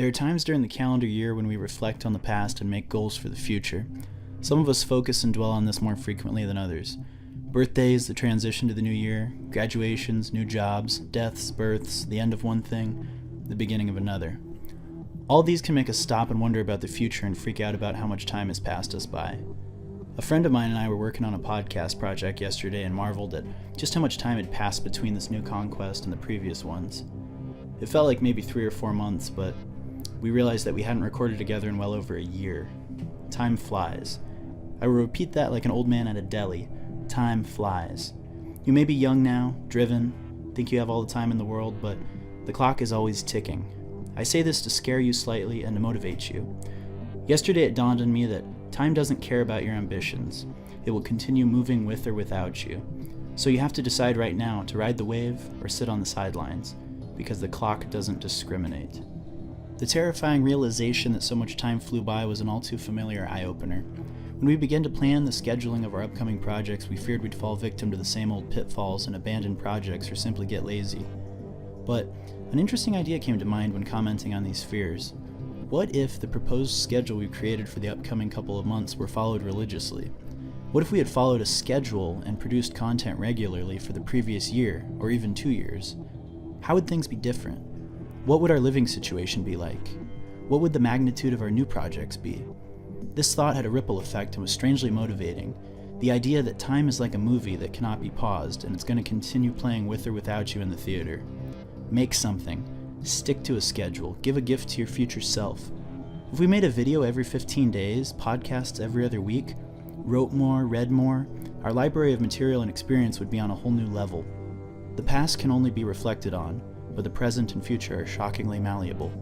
There are times during the calendar year when we reflect on the past and make goals for the future. Some of us focus and dwell on this more frequently than others. Birthdays, the transition to the new year, graduations, new jobs, deaths, births, the end of one thing, the beginning of another. All these can make us stop and wonder about the future and freak out about how much time has passed us by. A friend of mine and I were working on a podcast project yesterday and marveled at just how much time had passed between this new conquest and the previous ones. It felt like maybe 3 or 4 months, but we realized that we hadn't recorded together in well over a year. Time flies. I will repeat that like an old man at a deli. Time flies. You may be young now, driven, think you have all the time in the world, but the clock is always ticking. I say this to scare you slightly and to motivate you. Yesterday it dawned on me that time doesn't care about your ambitions. It will continue moving with or without you. So you have to decide right now to ride the wave or sit on the sidelines, because the clock doesn't discriminate. The terrifying realization that so much time flew by was an all too familiar eye-opener. When we began to plan the scheduling of our upcoming projects, we feared we'd fall victim to the same old pitfalls and abandon projects or simply get lazy. But an interesting idea came to mind when commenting on these fears. What if the proposed schedule we created for the upcoming couple of months were followed religiously? What if we had followed a schedule and produced content regularly for the previous year, or even 2 years? How would things be different? What would our living situation be like? What would the magnitude of our new projects be? This thought had a ripple effect and was strangely motivating. The idea that time is like a movie that cannot be paused, and it's going to continue playing with or without you in the theater. Make something. Stick to a schedule. Give a gift to your future self. If we made a video every 15 days, podcasts every other week, wrote more, read more, our library of material and experience would be on a whole new level. The past can only be reflected on, but the present and future are shockingly malleable.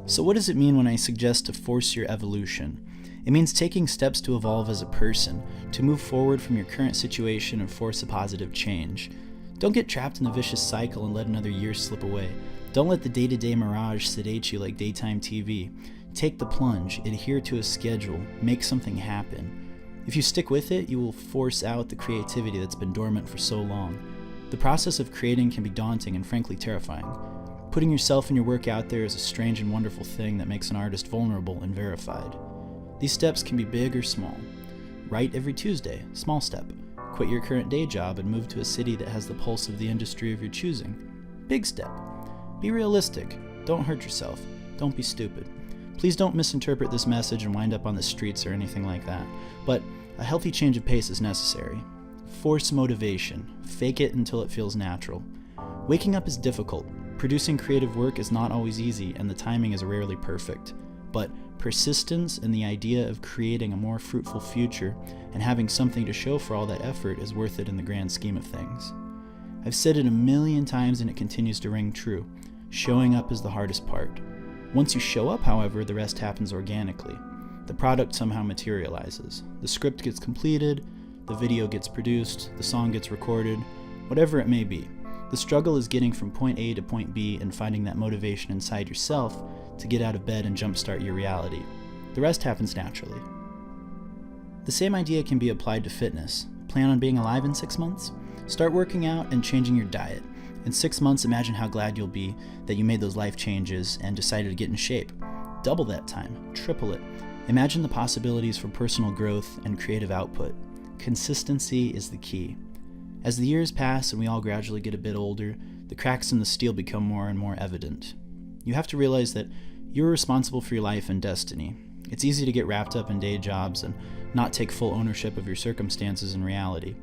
So what does it mean when I suggest to force your evolution? It means taking steps to evolve as a person, to move forward from your current situation and force a positive change. Don't get trapped in a vicious cycle and let another year slip away. Don't let the day-to-day mirage sedate you like daytime TV. Take the plunge, adhere to a schedule, make something happen. If you stick with it, you will force out the creativity that's been dormant for so long. The process of creating can be daunting and frankly terrifying. Putting yourself and your work out there is a strange and wonderful thing that makes an artist vulnerable and verified. These steps can be big or small. Write every Tuesday, small step. Quit your current day job and move to a city that has the pulse of the industry of your choosing. Big step. Be realistic. Don't hurt yourself. Don't be stupid. Please don't misinterpret this message and wind up on the streets or anything like that. But a healthy change of pace is necessary. Force motivation. Fake it until it feels natural. Waking up is difficult. Producing creative work is not always easy, and the timing is rarely perfect. But persistence and the idea of creating a more fruitful future and having something to show for all that effort is worth it in the grand scheme of things. I've said it a million times and it continues to ring true. Showing up is the hardest part. Once you show up, however, the rest happens organically. The product somehow materializes. The script gets completed, the video gets produced, the song gets recorded, whatever it may be. The struggle is getting from point A to point B and finding that motivation inside yourself to get out of bed and jumpstart your reality. The rest happens naturally. The same idea can be applied to fitness. Plan on being alive in 6 months? Start working out and changing your diet. In 6 months, imagine how glad you'll be that you made those life changes and decided to get in shape. Double that time, triple it. Imagine the possibilities for personal growth and creative output. Consistency is the key. As the years pass and we all gradually get a bit older, the cracks in the steel become more and more evident. You have to realize that you're responsible for your life and destiny. It's easy to get wrapped up in day jobs and not take full ownership of your circumstances and reality.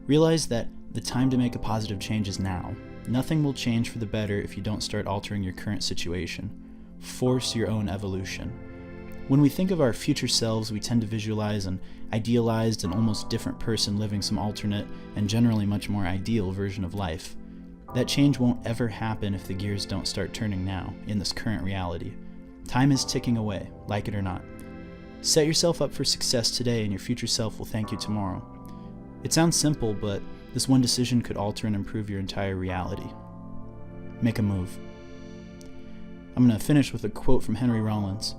Realize that the time to make a positive change is now. Nothing will change for the better if you don't start altering your current situation. Force your own evolution. When we think of our future selves, we tend to visualize an idealized and almost different person living some alternate and generally much more ideal version of life. That change won't ever happen if the gears don't start turning now, in this current reality. Time is ticking away, like it or not. Set yourself up for success today and your future self will thank you tomorrow. It sounds simple, but this one decision could alter and improve your entire reality. Make a move. I'm going to finish with a quote from Henry Rollins.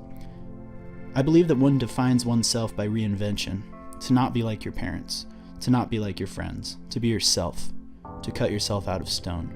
I believe that one defines oneself by reinvention, to not be like your parents, to not be like your friends, to be yourself, to cut yourself out of stone.